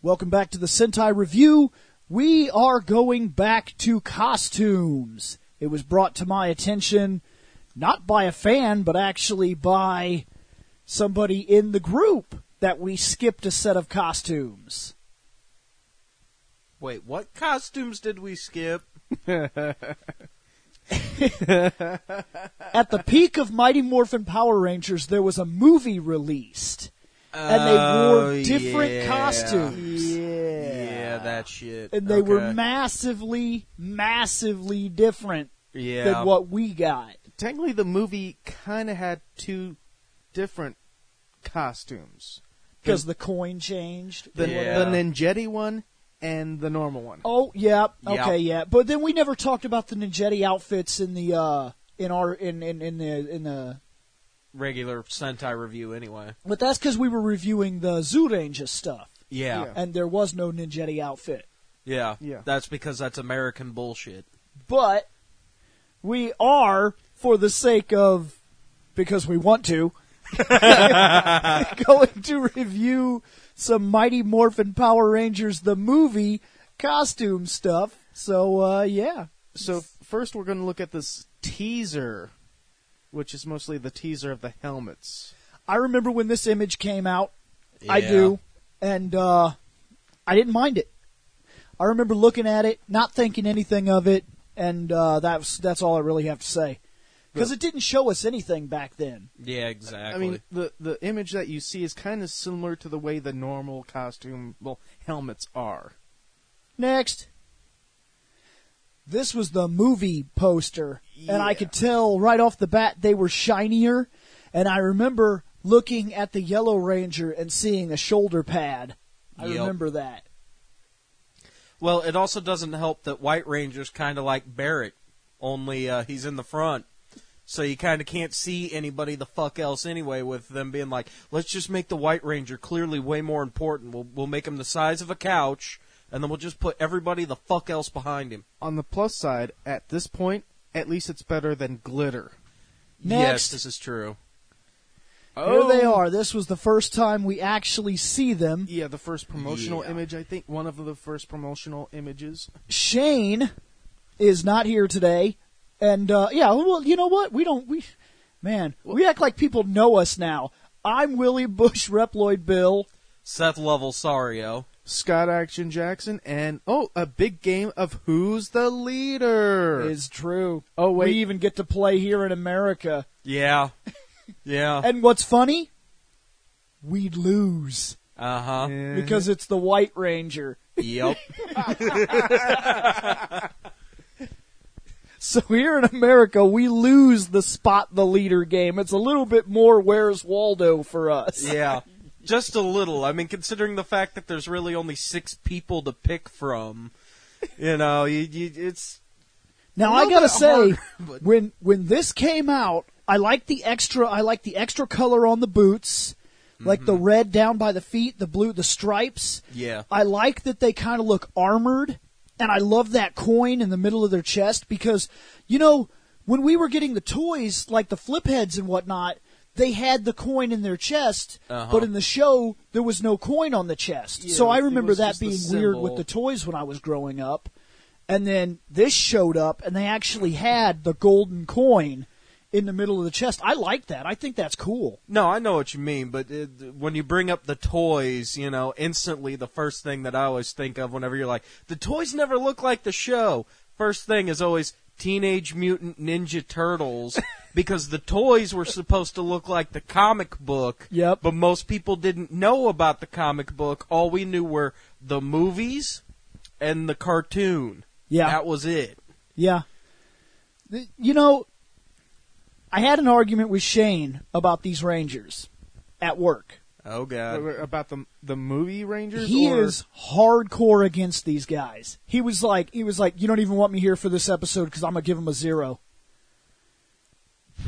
Welcome back to the Sentai Review. We are going back to costumes. It was brought to my attention not by a fan, but actually by somebody in the group that we skipped a set of costumes. Wait, what costumes did we skip? At the peak of Mighty Morphin Power Rangers, there was a movie released. And they wore different costumes. Yeah, that shit. And they were massively, massively different than what we got. Technically, the movie kind of had two different costumes. Because the coin changed? The Ninjetti one and the normal one. Oh, yeah. Okay, yeah. But then we never talked about the Ninjetti outfits in the in the regular Sentai review anyway. But that's because we were reviewing the Zordon stuff. Yeah. And there was no Ninjetti outfit. Yeah. That's because that's American bullshit. But we are, for the sake of, because we want to, going to review some Mighty Morphin Power Rangers, the movie, costume stuff. So, yeah. So, first we're going to look at this teaser, which is mostly the teaser of the helmets. I remember when this image came out. Yeah. I do. And I didn't mind it. I remember looking at it, not thinking anything of it, and that's all I really have to say. Because it didn't show us anything back then. Yeah, exactly. I mean, the image that you see is kind of similar to the way the normal helmets are. Next. This was the movie poster, and I could tell right off the bat they were shinier, and I remember looking at the Yellow Ranger and seeing a shoulder pad. I remember that. Well, it also doesn't help that White Ranger's kind of like Barrett, only he's in the front. So you kind of can't see anybody the fuck else anyway, with them being like, let's just make the White Ranger clearly way more important. We'll make him the size of a couch, and then we'll just put everybody the fuck else behind him. On the plus side, at this point, at least it's better than glitter. Next. Yes, this is true. Here they are. This was the first time we actually see them. Yeah, the first promotional image, I think. One of the first promotional images. Shane is not here today. And, well, you know what? We act like people know us now. I'm Willie Bush, Reploid Bill. Seth Lovell-Sario. Scott Action Jackson, and, a big game of Who's the Leader. Is true. Oh, wait. We even get to play here in America. Yeah. Yeah. And what's funny? We'd lose. Uh-huh. Yeah. Because it's the White Ranger. Yep. So here in America, we lose the Spot the Leader game. It's a little bit more Where's Waldo for us. Yeah. Just a little. I mean, considering the fact that there's really only 6 people to pick from, it's... Now I gotta say, when this came out, I like the extra color on the boots, like the red down by the feet, the blue, the stripes. Yeah. I like that they kind of look armored, and I love that coin in the middle of their chest because, when we were getting the toys, like the flip heads and whatnot, they had the coin in their chest, but in the show, there was no coin on the chest. Yeah, so I remember that being weird with the toys when I was growing up. And then this showed up, and they actually had the golden coin in the middle of the chest. I like that. I think that's cool. No, I know what you mean, but when you bring up the toys, instantly the first thing that I always think of whenever you're like, the toys never look like the show, first thing is always Teenage Mutant Ninja Turtles, because the toys were supposed to look like the comic book, but most people didn't know about the comic book. All we knew were the movies and the cartoon. Yeah. That was it. Yeah. I had an argument with Shane about these Rangers at work. Oh, God. About the movie Rangers? He is hardcore against these guys. He was like, you don't even want me here for this episode because I'm going to give him a 0.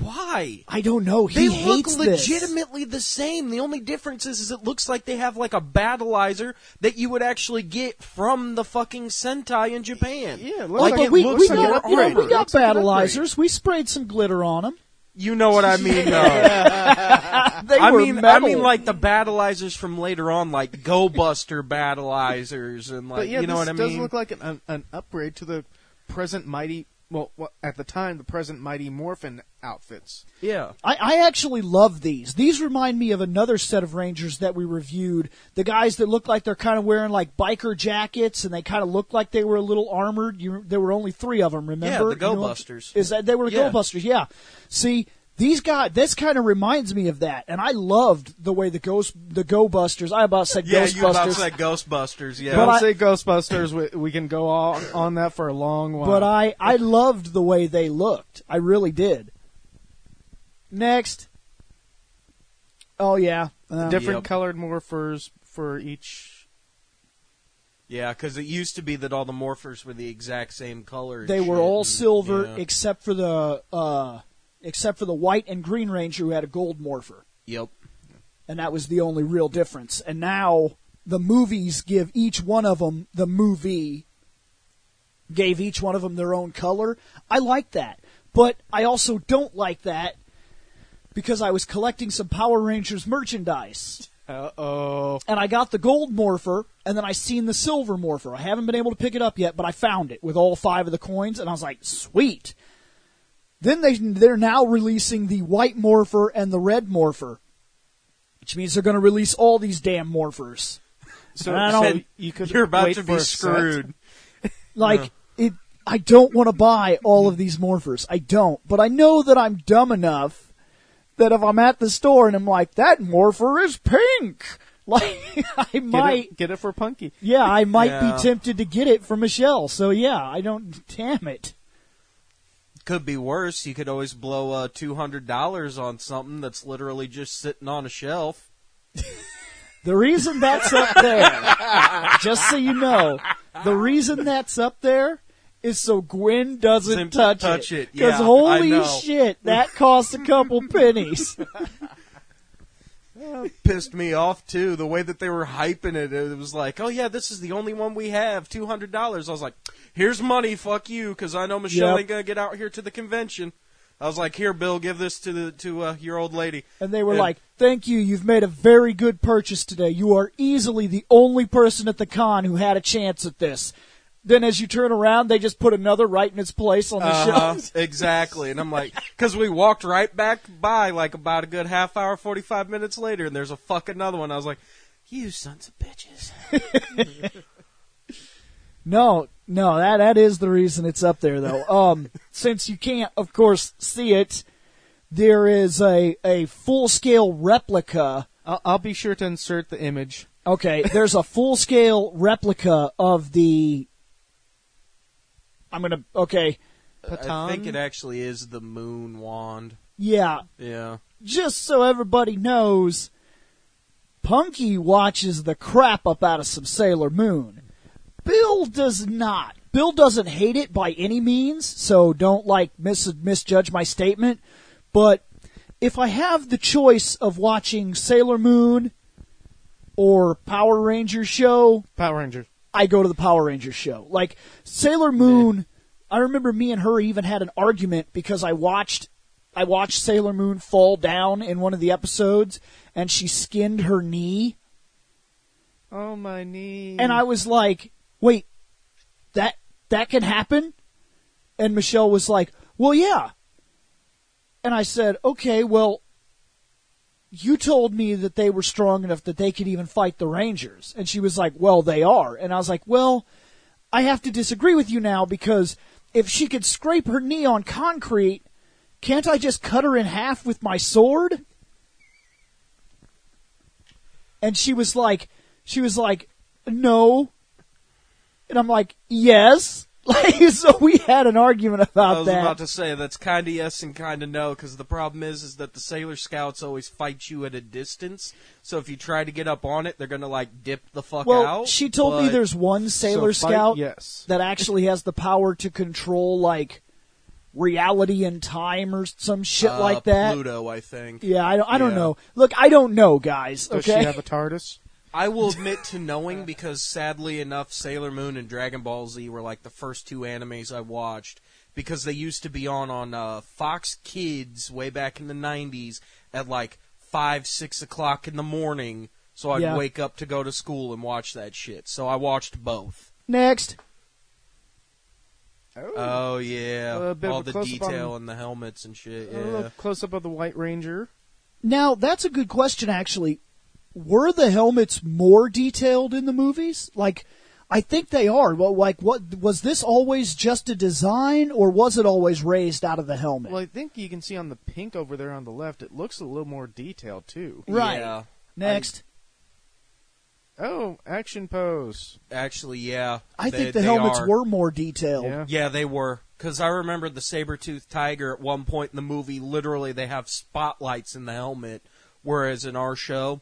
Why? I don't know. They look legitimately the same. The only difference is it looks like they have like a battleizer that you would actually get from the fucking Sentai in Japan. Yeah, we got battleizers. We sprayed some glitter on them. You know what I mean, though. I were mean, metal. like the battleizers from later on, like Go Buster battleizers, and like, But yeah, you know what I this does mean? look like an upgrade to the present Mighty. Well, at the time, the present Mighty Morphin outfits. Yeah. I actually love these. These remind me of another set of Rangers that we reviewed. The guys that look like they're kind of wearing like biker jackets, and they kind of look like they were a little armored. There were only 3 of them, remember? Yeah, the Go Busters. Is that they were the Yeah. Go Busters? Yeah. See, these guys. This kind of reminds me of that, and I loved the way the Go Busters. I about said Yeah, Ghostbusters. you about said Ghostbusters, yeah. But Don't I- say Ghostbusters. We can go on that for a long while. But I loved the way they looked. I really did. Next. Oh, yeah. different Yep. colored morphers for each. Yeah, because it used to be that all the Morphers were the exact same color. and They were shit, all and- silver yeah. except for the white and green Ranger who had a gold Morpher. Yep. And that was the only real difference. And now the movies give each one of them, the movie gave each one of them their own color. I like that. But I also don't like that because I was collecting some Power Rangers merchandise. Uh-oh. And I got the gold Morpher, and then I seen the silver Morpher. I haven't been able to pick it up yet, but I found it with all 5 of the coins, and I was like, sweet. Then they're now releasing the white Morpher and the red Morpher, which means they're going to release all these damn Morphers. So I don't- you could You're about wait to for be a set. screwed. Like, I don't want to buy all of these Morphers. I don't. But I know that I'm dumb enough that if I'm at the store and I'm like, that Morpher is pink, like, I might... Get it for Punky. Yeah, I might Yeah. be tempted to get it for Michelle. So, yeah, I don't... Damn it. Could be worse. You could always blow $200 on something that's literally just sitting on a shelf. The reason that's up there, just so you know, the reason that's up there is so Gwen doesn't touch it. Yeah, Because holy I know. shit, that cost a couple pennies. Pissed me off too. The way that they were hyping it, it was like, "Oh yeah, this is the only one we have. $200." I was like, "Here's money, fuck you," because I know Michelle Yep. ain't gonna get out here to the convention. I was like, "Here, Bill, give this to your old lady." And they were And- like, thank you, you've made a very good purchase today. You are easily the only person at the con who had a chance at this. Then as you turn around, they just put another right in its place on the shelf. Exactly. And I'm like, because we walked right back by like about a good half hour, 45 minutes later, and there's a fucking another one. I was like, you sons of bitches. No, that is the reason it's up there, though. Since you can't, of course, see it, there is a full-scale replica. I'll be sure to insert the image. Okay, there's a full-scale replica of the... Okay, I think it actually is the moon wand. yeah, Yeah. just so everybody knows, Punky watches the crap up out of some Sailor Moon. Bill does not. Bill doesn't hate it by any means, so don't misjudge my statement. But if I have the choice of watching Sailor Moon or Power Rangers show, Power Rangers. I go to the Power Rangers show. Like Sailor Moon, I remember me and her even had an argument because I watched Sailor Moon fall down in one of the episodes and she skinned her knee. Oh, my knee. And I was like, wait, that can happen? And Michelle was like, well, yeah. And I said, okay, well, you told me that they were strong enough that they could even fight the Rangers. And she was like, well, they are. And I was like, well, I have to disagree with you now because if she could scrape her knee on concrete, can't I just cut her in half with my sword? And she was like, no. And I'm like, yes. Like, so we had an argument about I was that. about to say, that's kind of yes and kind of no, because the problem is that the Sailor Scouts always fight you at a distance. So if you try to get up on it, they're going to, like, dip the fuck Well, out. she told me but- there's one Sailor So fight, Scout yes. that actually has the power to control, like, reality and time or some shit like that. Pluto, I think. Yeah, I don't Yeah. know. Look, I don't know, guys, Does okay? she have a TARDIS? I will admit to knowing because, sadly enough, Sailor Moon and Dragon Ball Z were like the first 2 animes I watched because they used to be on Fox Kids way back in the 90s at like 5, 6 o'clock in the morning, so I'd wake up to go to school and watch that shit. So I watched both. Next. Oh yeah, all the detail on and the helmets and shit. A little Yeah. close up of the White Ranger. Now, that's a good question, actually. Were the helmets more detailed in the movies? Like, I think they are. Well, like, what was this always just a design, or was it always raised out of the helmet? Well, I think you can see on the pink over there on the left, it looks a little more detailed, too. Right. Yeah. Next. Oh, action pose. Actually, yeah. I think the helmets were more detailed. Yeah. Yeah, they were. Because I remember the saber-toothed tiger at one point in the movie, literally they have spotlights in the helmet, whereas in our show,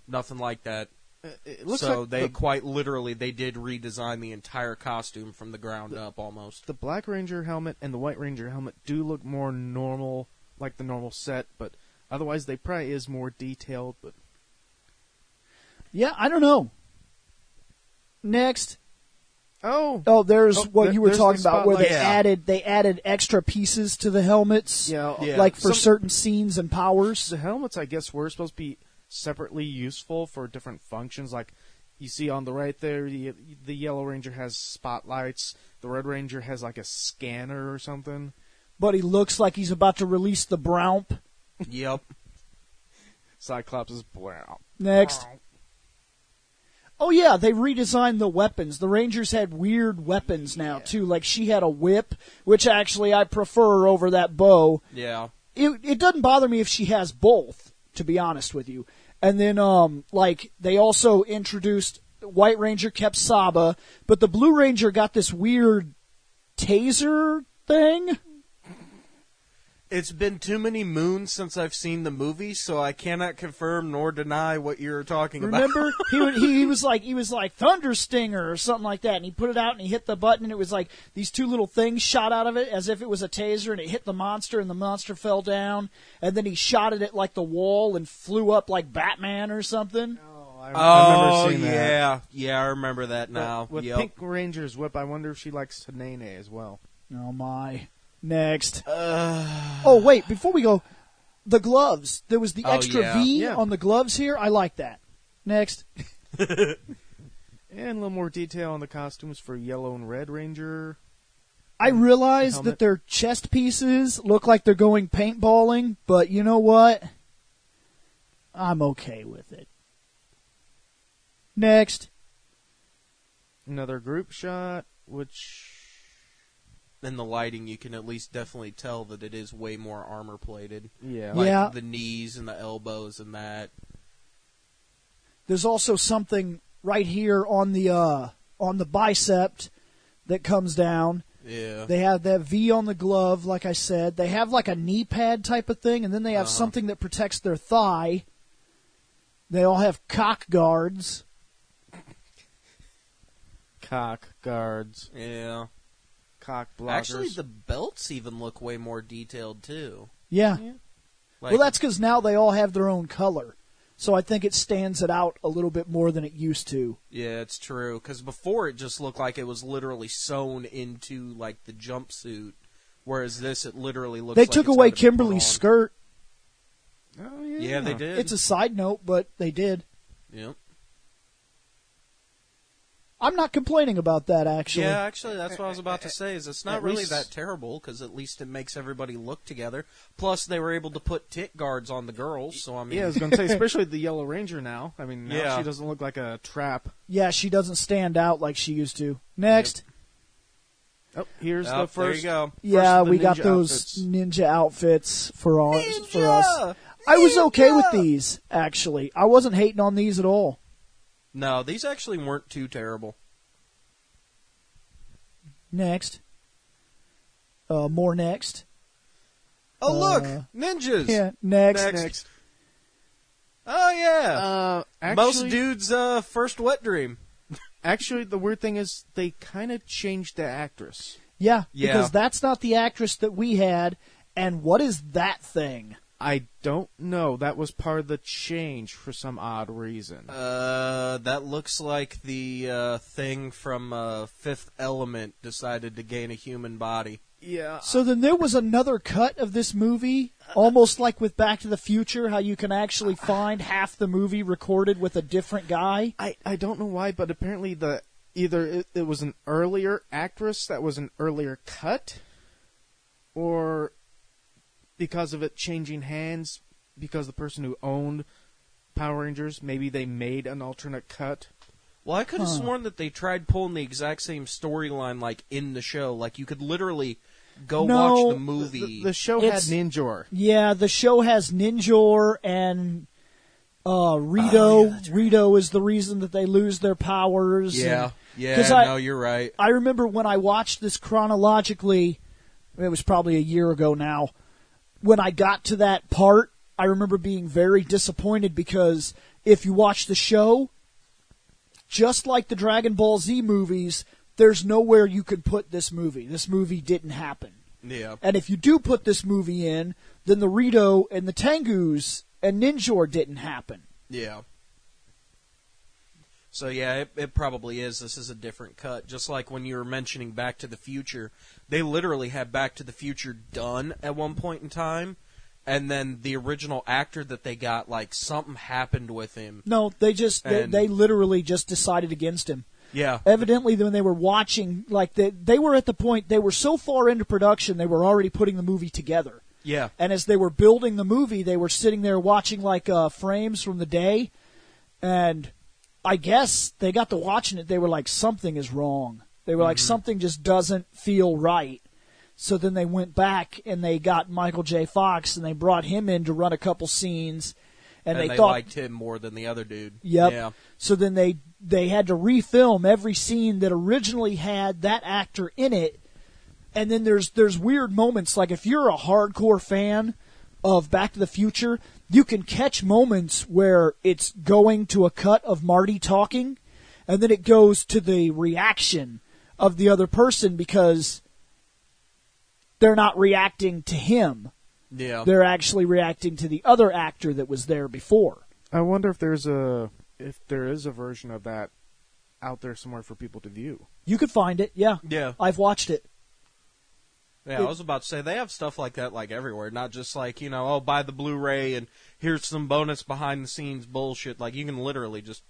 nothing like that. It looks so like they quite literally, they did redesign the entire costume from the ground up almost. the Black Ranger helmet and the White Ranger helmet do look more normal, like the normal set, but otherwise they probably is more detailed, but... Yeah, I don't know. Next. Oh, there's what you were there's talking the about, where spotlight. they added extra pieces to the helmets, Yeah. like for certain scenes and powers. The helmets, I guess, were supposed to be separately useful for different functions. Like, you see on the right there, the Yellow Ranger has spotlights. The Red Ranger has, like, a scanner or something. But he looks like he's about to release the Brownp. Yep. Cyclops is brown. Next. Oh, yeah, they redesigned the weapons. The Rangers had weird weapons now, too. Like, she had a whip, which actually I prefer over that bow. Yeah. It doesn't bother me if she has both, to be honest with you. And then, they also introduced White Ranger kept Saba, but the Blue Ranger got this weird taser thing. It's been too many moons since I've seen the movie, so I cannot confirm nor deny what you're talking about. Remember, he was like Thunder Stinger or something like that, and he put it out and he hit the button, and it was like these two little things shot out of it as if it was a taser, and it hit the monster, and the monster fell down, and then he shot it at like the wall and flew up like Batman or something. I remember seeing that. Yeah, I remember that now. With Yep. Pink Ranger's whip, I wonder if she likes Tanene as well. Oh my! Next. Oh wait, before we go, the gloves. There was the extra V on the gloves here. I like that. Next. And a little more detail on the costumes for Yellow and Red Ranger. I realize that their chest pieces look like they're going paintballing, but you know what? I'm okay with it. Next. Another group shot, which... In the lighting, you can at least definitely tell that it is way more armor plated. Yeah. Like the knees and the elbows and that. There's also something right here on the bicep that comes down. Yeah. They have that V on the glove, like I said. They have like a knee pad type of thing, and then they have something that protects their thigh. They all have cock guards. Cock guards. Yeah. Cock blockers. Actually, the belts even look way more detailed, too. Yeah. Like, Well, that's because now they all have their own color. So I think it stands it out a little bit more than it used to. Yeah, it's true. Because before it just looked like it was literally sewn into, like, the jumpsuit. Whereas this, it literally looks They like took it's away gotta be put Kimberly's on. skirt. Oh, yeah. Yeah, they did. It's a side note, but they did. Yep. I'm not complaining about that, actually. Yeah, actually, that's what I was about to say. Is it's not at really least- that terrible because at least it makes everybody look together. Plus, they were able to put tit guards on the girls. So I mean, Yeah, I was going to say, especially the Yellow Ranger now. I mean, now Yeah. she doesn't look like a trap. Yeah, she doesn't stand out like she used to. Next. Oh, here's Oh, the first. There you go. Yeah, of the we got ninja those outfits. ninja outfits for us. Ninja! I was okay with these, actually. I wasn't hating on these at all. No, these actually weren't too terrible. Next. More next. Oh, look! Ninjas! Yeah, next. Next. Oh, yeah! Most Actually, dudes' first wet dream. actually, the weird thing is they kind of changed the actress. Yeah, Yeah. because that's not the actress that we had. And what is that thing? I don't know. That was part of the change for some odd reason. That looks like the thing from Fifth Element decided to gain a human body. Yeah. So then there was another cut of this movie, almost like with Back to the Future, how you can actually find half the movie recorded with a different guy. I don't know why, but apparently either it was an earlier actress that was an earlier cut, or because of it changing hands, because the person who owned Power Rangers, maybe they made an alternate cut. Well, I could have sworn that they tried pulling the exact same storyline like in the show. Like you could literally go watch the movie. The show had Ninjor. Yeah, the show has Ninjor and Rito. Rito is the reason that they lose their powers. Yeah, no, you're right. I remember when I watched this chronologically, it was probably a year ago now, when I got to that part, I remember being very disappointed because if you watch the show, just like the Dragon Ball Z movies, there's nowhere you could put this movie. This movie didn't happen. Yeah. And if you do put this movie in, then the Rito and the Tengus and Ninjor didn't happen. Yeah. So yeah, it probably is. This is a different cut. Just like when you were mentioning Back to the Future, they literally had Back to the Future done at one point in time, and then the original actor that they got, like, something happened with him. No, they literally just decided against him. Yeah. Evidently, when they were watching, like, they were at the point, they were so far into production, they were already putting the movie together. Yeah. And as they were building the movie, they were sitting there watching, like, frames from the day, and I guess they got to watching it, they were like, something is wrong. They were like, something just doesn't feel right. So then they went back and they got Michael J. Fox and they brought him in to run a couple scenes. And they thought, liked him more than the other dude. Yep. Yeah. So then they had to refilm every scene that originally had that actor in it. And then there's weird moments, like if you're a hardcore fan of Back to the Future, you can catch moments where it's going to a cut of Marty talking, and then it goes to the reaction of the other person because they're not reacting to him. Yeah. They're actually reacting to the other actor that was there before. I wonder if there is a version of that out there somewhere for people to view. You could find it, yeah. Yeah. I've watched it. Yeah, I was about to say, they have stuff like that like everywhere, not just like, buy the Blu-ray and here's some bonus behind-the-scenes bullshit. Like, you can literally just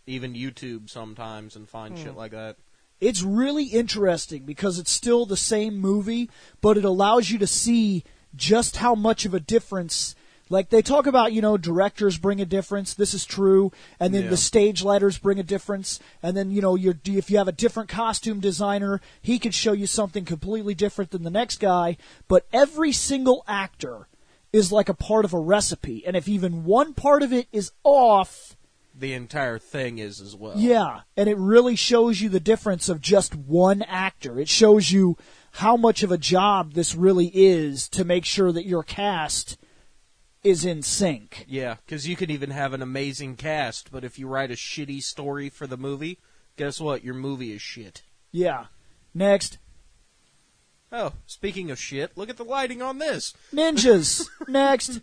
even YouTube sometimes and find shit like that. It's really interesting because it's still the same movie, but it allows you to see just how much of a difference. Like, they talk about, directors bring a difference. This is true. And then the stage lighters bring a difference. And then, if you have a different costume designer, he could show you something completely different than the next guy. But every single actor is like a part of a recipe. And if even one part of it is off, the entire thing is as well. Yeah, and it really shows you the difference of just one actor. It shows you how much of a job this really is to make sure that your cast is in sync. Yeah, because you could even have an amazing cast, but if you write a shitty story for the movie, guess what? Your movie is shit. Yeah. Next. Oh, speaking of shit, look at the lighting on this. Ninjas. Next.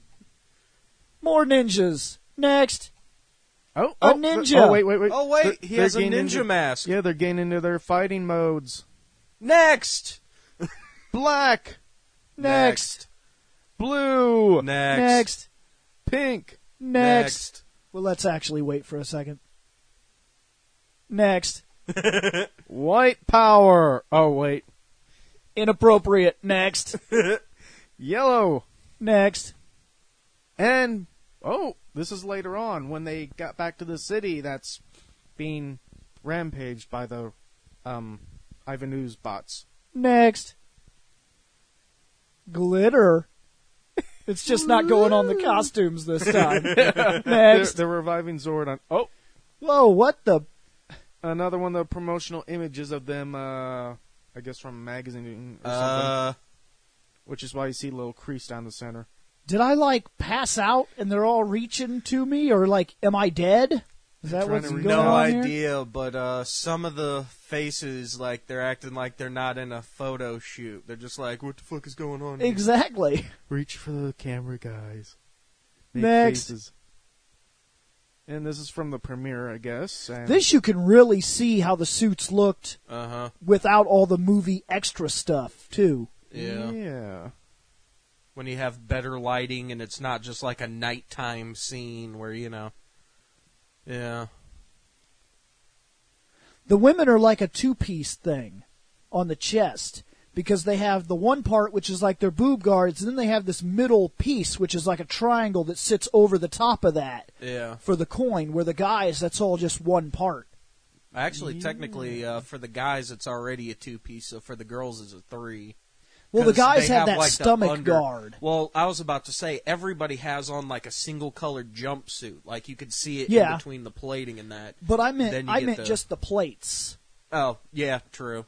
More ninjas. Next. A ninja. Wait. Oh, wait, he has a ninja mask. Yeah, they're getting into their fighting modes. Next! Black. Next. Blue. Next. Pink. Next. Well, let's actually wait for a second. Next. White power. Oh, wait. Inappropriate. Next. Yellow. Next. And, this is later on when they got back to the city that's being rampaged by the Ivanu's bots. Next. Glitter. It's just not going on the costumes this time. Next. They're reviving Zordon. Oh. Whoa, what the? Another one of the promotional images of them, I guess from a magazine or something. Which is why you see a little crease down the center. Did I, pass out and they're all reaching to me? Or, am I dead? Is that what's trying to going No on here? idea, but some of the faces, like, they're acting like they're not in a photo shoot. They're just like, what the fuck is going on here? Exactly. Reach for the camera, guys. Make Next. faces. And this is from the premiere, I guess. And This you can really see how the suits looked Uh-huh. without all the movie extra stuff, too. Yeah. Yeah. When you have better lighting and it's not just like a nighttime scene where, you know. Yeah. The women are like a two-piece thing on the chest because they have the one part which is like their boob guards, and then they have this middle piece which is like a triangle that sits over the top of that Yeah. for the coin, where the guys, that's all just one part. Actually, technically, for the guys, it's already a two-piece, so for the girls, it's a three. Well, the 'Cause guys they have that like, the stomach under- guard. Well, I was about to say, everybody has on like a single-colored jumpsuit. Like, you could see it Yeah. in between the plating and that. But I Then meant you get the- just the plates. Oh, yeah, true.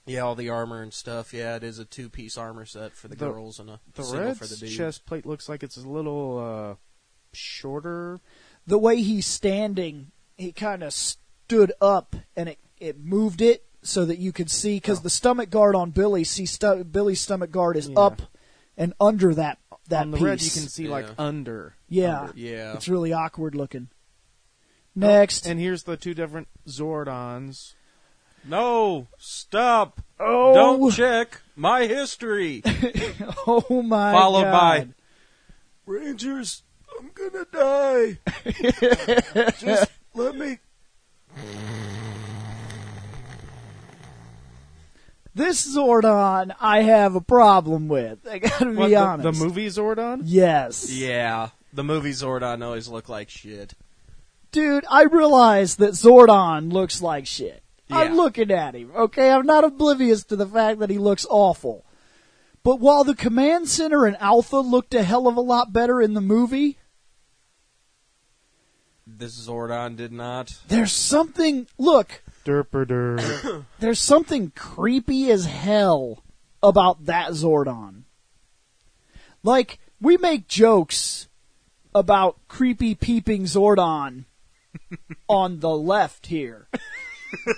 Yeah, all the armor and stuff. Yeah, it is a two-piece armor set for the girls and a The single red for the dudes. chest plate looks like it's a little shorter. The way he's standing, he kind of stood up and it moved it so that you could see, because the stomach guard on Billy, Billy's stomach guard is Yeah. up and under that On the piece. red, you can see like Yeah. under. Yeah. Under. Yeah. It's really awkward looking. Next. And here's the two different Zordons. No, stop. Oh. Don't check my history. Oh my Followed God. by Rangers, I'm gonna die. Just let me. This Zordon I have a problem with. I gotta be What, the honest. movie Zordon? Yes. Yeah, the movie Zordon always look like shit. Dude, I realize that Zordon looks like shit. Yeah. I'm looking at him, okay? I'm not oblivious to the fact that he looks awful. But while the Command Center and Alpha looked a hell of a lot better in the movie, This Zordon did not. there's something... Look, Derper. there's something creepy as hell about that Zordon. Like, we make jokes about creepy peeping Zordon on the left here.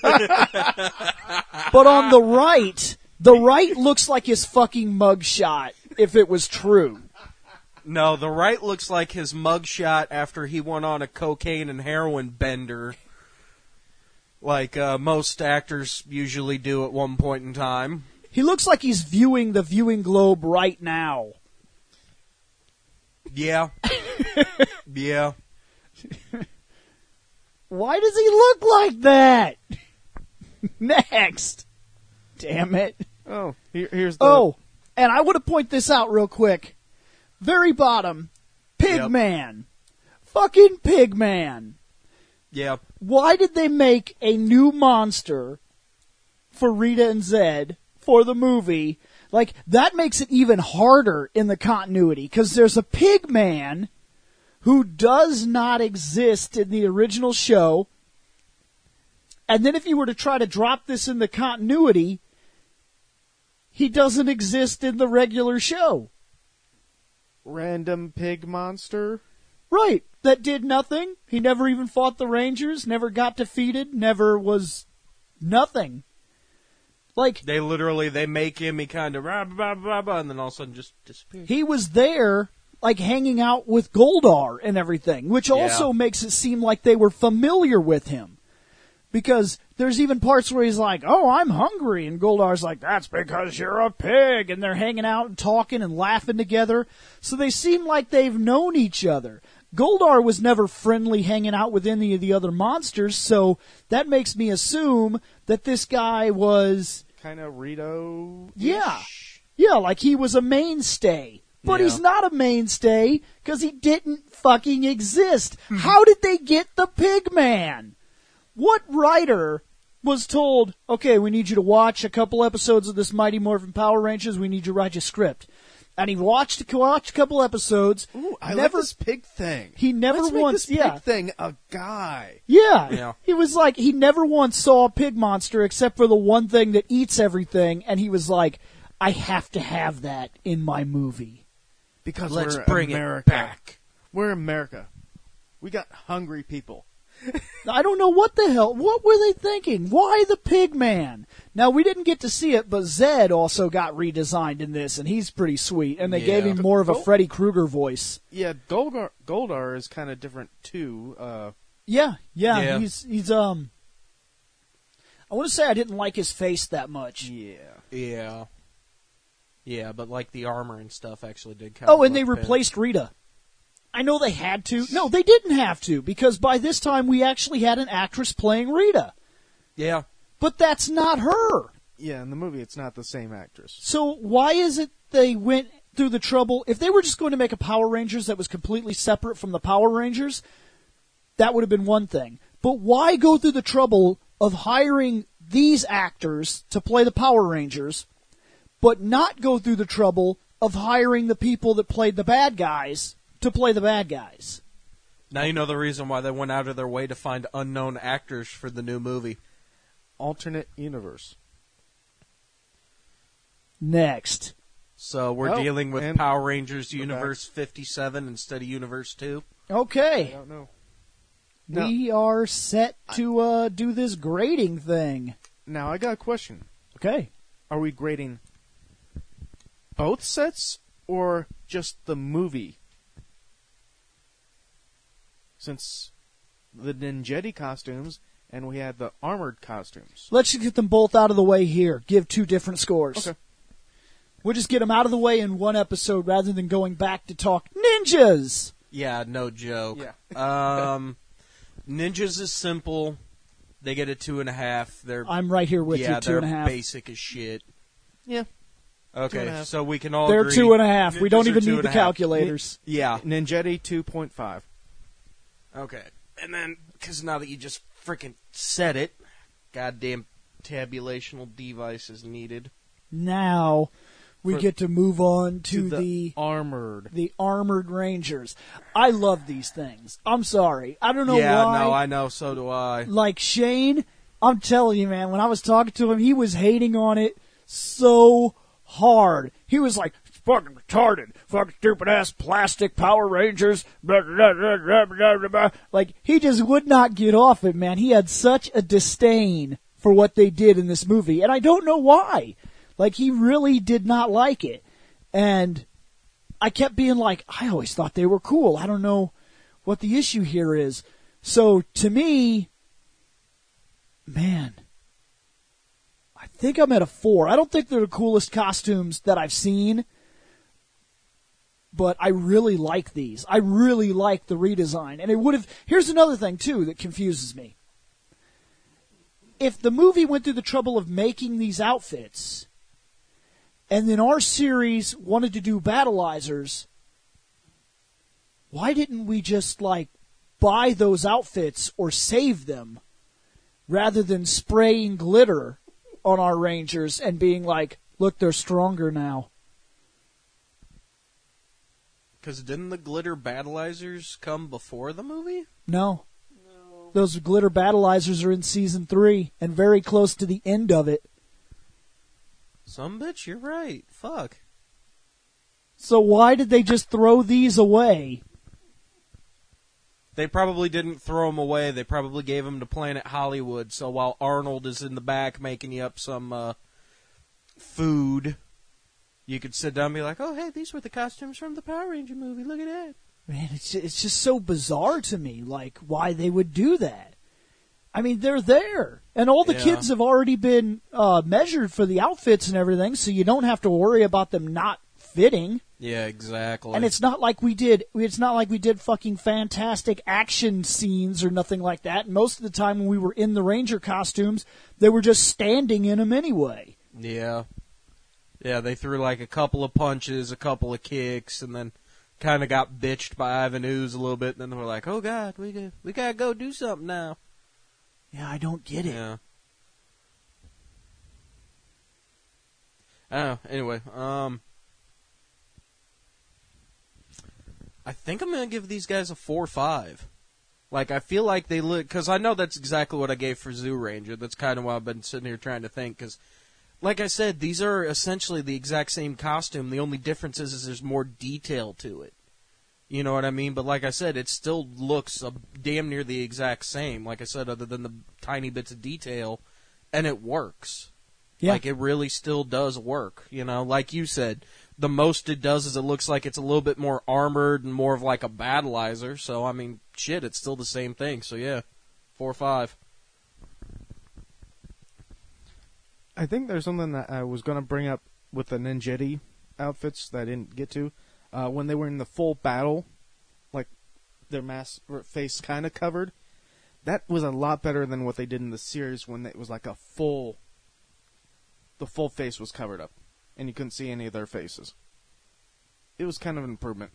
But on the right looks like his fucking mugshot, if it was true. No, the right looks like his mugshot after he went on a cocaine and heroin bender. Like most actors usually do at one point in time. He looks like he's viewing the viewing globe right now. Yeah. Yeah. Why does he look like that? Next. Damn it. Oh, here's the... Oh, and I want to point this out real quick. Very bottom, Pig Yep. Man. Fucking Pig Man. Yeah. Why did they make a new monster for Rita and Zed for the movie? Like, that makes it even harder in the continuity, because there's a Pig Man who does not exist in the original show. And then if you were to try to drop this in the continuity, he doesn't exist in the regular show. Random pig monster. Right. That did nothing. He never even fought the Rangers, never got defeated, never was nothing. Like, They make him, he kind of and then all of a sudden just disappears. he was there, like, hanging out with Goldar and everything, which also makes it seem like they were familiar with him. Because there's even parts where he's like, oh, I'm hungry. And Goldar's like, that's because you're a pig. And they're hanging out and talking and laughing together. So they seem like they've known each other. Goldar was never friendly hanging out with any of the other monsters. So that makes me assume that this guy was, Kind of Rito. yeah, like he was a mainstay. But Yeah. he's not a mainstay because he didn't fucking exist. How did they get the Pig Man? What writer was told, okay, we need you to watch a couple episodes of this Mighty Morphin Power Rangers, we need you to write your script. And he watched a couple episodes. Ooh, I never, like this pig thing. He never Let's once, make this pig thing a guy. Yeah. Yeah. He was like, he never once saw a pig monster except for the one thing that eats everything, and he was like, I have to have that in my movie. Because Let's we're bring America. it back. We're America. We got hungry people. I don't know what the hell. What were they thinking? Why the Pig Man? Now, we didn't get to see it, but Zed also got redesigned in this, and he's pretty sweet. And they gave him more of a Freddy Krueger voice. Yeah, Goldar is kind of different, too. Yeah. He's I want to say I didn't like his face that much. Yeah, but like the armor and stuff actually did kind of. Oh, and they replaced Rita. I know they had to. No, they didn't have to, because by this time we actually had an actress playing Rita. Yeah. But that's not her. Yeah, in the movie it's not the same actress. So why is it they went through the trouble? If they were just going to make a Power Rangers that was completely separate from the Power Rangers, that would have been one thing. But why go through the trouble of hiring these actors to play the Power Rangers, but not go through the trouble of hiring the people that played the bad guys to play the bad guys? Now you know the reason why they went out of their way to find unknown actors for the new movie. Alternate universe. Next. So we're dealing with Power Rangers Universe 57 instead of Universe 2? Okay. I don't know. We are set to do this grading thing. Now, I got a question. Okay. Are we grading both sets or just the movie? Since the Ninjetti costumes and we had the armored costumes. Let's just get them both out of the way here. Give two different scores. Okay. We'll just get them out of the way in one episode rather than going back to talk ninjas. Yeah, no joke. Yeah. Ninjas is simple. They get a 2.5. I'm right here with you, 2.5. They're basic as shit. Yeah. Okay, 2.5. so we can all They're agree. 2.5. We Ninjas don't are even need the 2.5. calculators. Yeah. Ninjetti 2.5. Okay. And then, because now that you just freaking said it, goddamn tabulational device is needed. Now we get to move on to the armored Rangers. I love these things. I'm sorry. I don't know why. Yeah, no, I know. So do I. Like Shane, I'm telling you, man, when I was talking to him, he was hating on it so hard. He was like, it's fucking retarded. Fucking stupid-ass plastic Power Rangers. Blah, blah, blah, blah, blah, blah, blah. Like, he just would not get off it, man. He had such a disdain for what they did in this movie, and I don't know why. Like, he really did not like it. And I kept being like, I always thought they were cool. I don't know what the issue here is. So, to me, man, I think I'm at a 4. I don't think they're the coolest costumes that I've seen, but I really like these. I really like the redesign. And it would have... Here's another thing, too, that confuses me. If the movie went through the trouble of making these outfits, and then our series wanted to do Battleizers, why didn't we just, like, buy those outfits or save them rather than spraying glitter on our Rangers and being like, look, they're stronger now? Because didn't the glitter Battleizers come before the movie? No. Those glitter Battleizers are in Season 3 and very close to the end of it. Some bitch, you're right. Fuck. So why did they just throw these away? They probably didn't throw them away. They probably gave them to Planet Hollywood. So while Arnold is in the back making you up some food, you could sit down and be like, oh, hey, these were the costumes from the Power Ranger movie. Look at that. Man, it's just so bizarre to me, like, why they would do that. I mean, they're there. And all the kids have already been measured for the outfits and everything, so you don't have to worry about them not fitting. Yeah, exactly. And it's not like we did fucking fantastic action scenes or nothing like that. And most of the time when we were in the Ranger costumes, they were just standing in them anyway. Yeah. Yeah, they threw like a couple of punches, a couple of kicks, and then kind of got bitched by Ivan Ooze a little bit, and then they were like, oh, God, we gotta go do something now. Yeah, I don't get it. Yeah. Oh, anyway, I think I'm going to give these guys a 4-5. Like, I feel like they look... Because I know that's exactly what I gave for Zoo Ranger. That's kind of why I've been sitting here trying to think. Because, like I said, these are essentially the exact same costume. The only difference is there's more detail to it. You know what I mean? But like I said, it still looks damn near the exact same. Like I said, other than the tiny bits of detail, and it works. Yeah. Like, it really still does work. You know, like you said, the most it does is it looks like it's a little bit more armored and more of like a battleizer. So, I mean, shit, it's still the same thing. So, yeah, 4 or 5. I think there's something that I was going to bring up with the Ninjetti outfits that I didn't get to. When they were in the full battle, like their face kind of covered, that was a lot better than what they did in the series when it was like the full face was covered up, and you couldn't see any of their faces. It was kind of an improvement.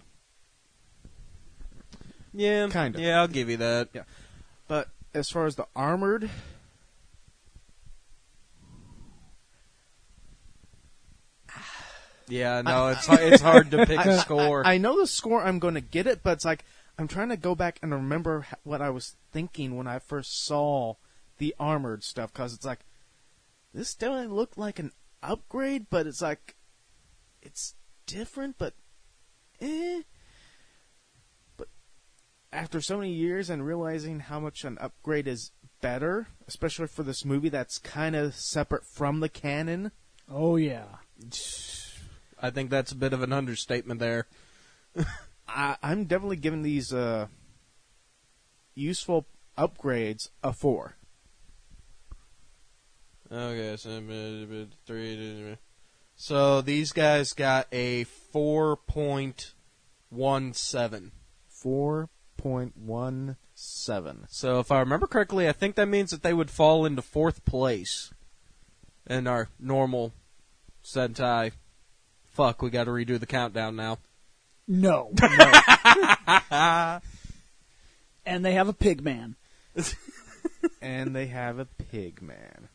Yeah, kind of. Yeah, I'll give you that. Yeah, but as far as the armored, yeah, no, it's hard to pick a score. I know the score. I'm going to get it, but it's like I'm trying to go back and remember what I was thinking when I first saw the armored stuff, because it's like, this definitely looked like an upgrade, but it's like, it's different, but But after so many years and realizing how much an upgrade is better, especially for this movie that's kind of separate from the canon. Oh, yeah. I think that's a bit of an understatement there. I'm definitely giving these useful upgrades a 4. Okay, so 3. So these guys got a 4.17. 4.17. So if I remember correctly, I think that means that they would fall into 4th place in our normal Sentai. Fuck, we got to redo the countdown now. No. And they have a pig man. And they have a pig man.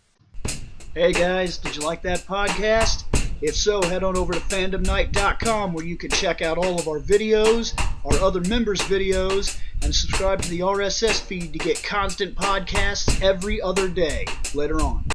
Hey guys, did you like that podcast? If so, head on over to fandomnight.com where you can check out all of our videos, our other members' videos, and subscribe to the RSS feed to get constant podcasts every other day. Later on.